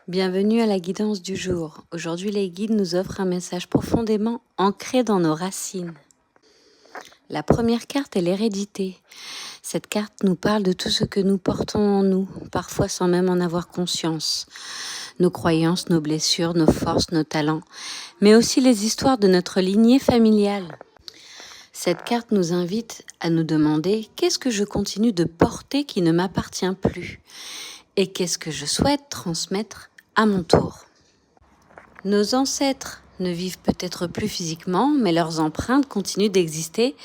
Bienvenue à la guidance du jour. Aujourd'hui, les guides nous offrent un message profondément ancré dans nos racines. La première carte est l'hérédité. Cette carte nous parle de tout ce que nous portons en nous, parfois sans même en avoir conscience. Nos croyances, nos blessures, nos forces, nos talents, mais aussi les histoires de notre lignée familiale. Cette carte nous invite à nous demander qu'est-ce que je continue de porter qui ne m'appartient plus et qu'est-ce que je souhaite transmettre à mon tour. Nos ancêtres ne vivent peut-être plus physiquement, mais leurs empreintes continuent d'exister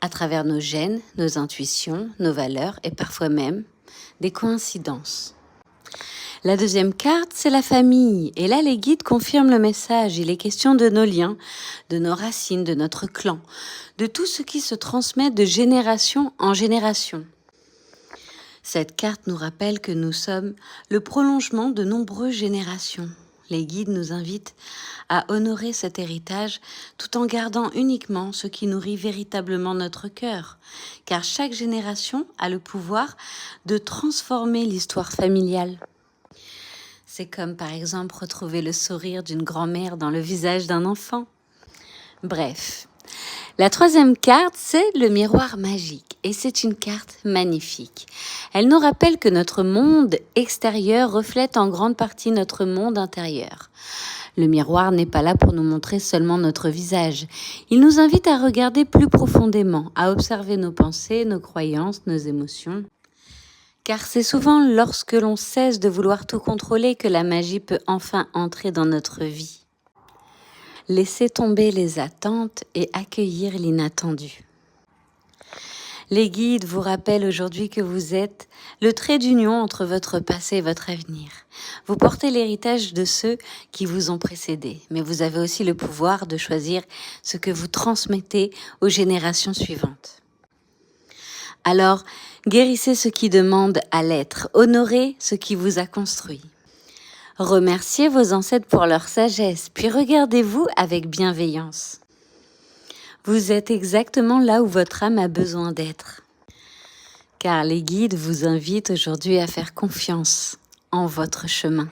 à travers nos gènes, nos intuitions, nos valeurs et parfois même des coïncidences. La deuxième carte, c'est la famille. Et là, les guides confirment le message. Il est question de nos liens, de nos racines, de notre clan, de tout ce qui se transmet de génération en génération. Cette carte nous rappelle que nous sommes le prolongement de nombreuses générations. Les guides nous invitent à honorer cet héritage tout en gardant uniquement ce qui nourrit véritablement notre cœur, car chaque génération a le pouvoir de transformer l'histoire familiale. C'est comme par exemple retrouver le sourire d'une grand-mère dans le visage d'un enfant. Bref, la troisième carte, c'est le miroir magique et c'est une carte magnifique. Elle nous rappelle que notre monde extérieur reflète en grande partie notre monde intérieur. Le miroir n'est pas là pour nous montrer seulement notre visage. Il nous invite à regarder plus profondément, à observer nos pensées, nos croyances, nos émotions. Car c'est souvent lorsque l'on cesse de vouloir tout contrôler que la magie peut enfin entrer dans notre vie. Laissez tomber les attentes et accueillir l'inattendu. Les guides vous rappellent aujourd'hui que vous êtes le trait d'union entre votre passé et votre avenir. Vous portez l'héritage de ceux qui vous ont précédé, mais vous avez aussi le pouvoir de choisir ce que vous transmettez aux générations suivantes. Alors, guérissez ce qui demande à l'être, honorez ce qui vous a construit. Remerciez vos ancêtres pour leur sagesse, puis regardez-vous avec bienveillance. Vous êtes exactement là où votre âme a besoin d'être. Car les guides vous invitent aujourd'hui à faire confiance en votre chemin.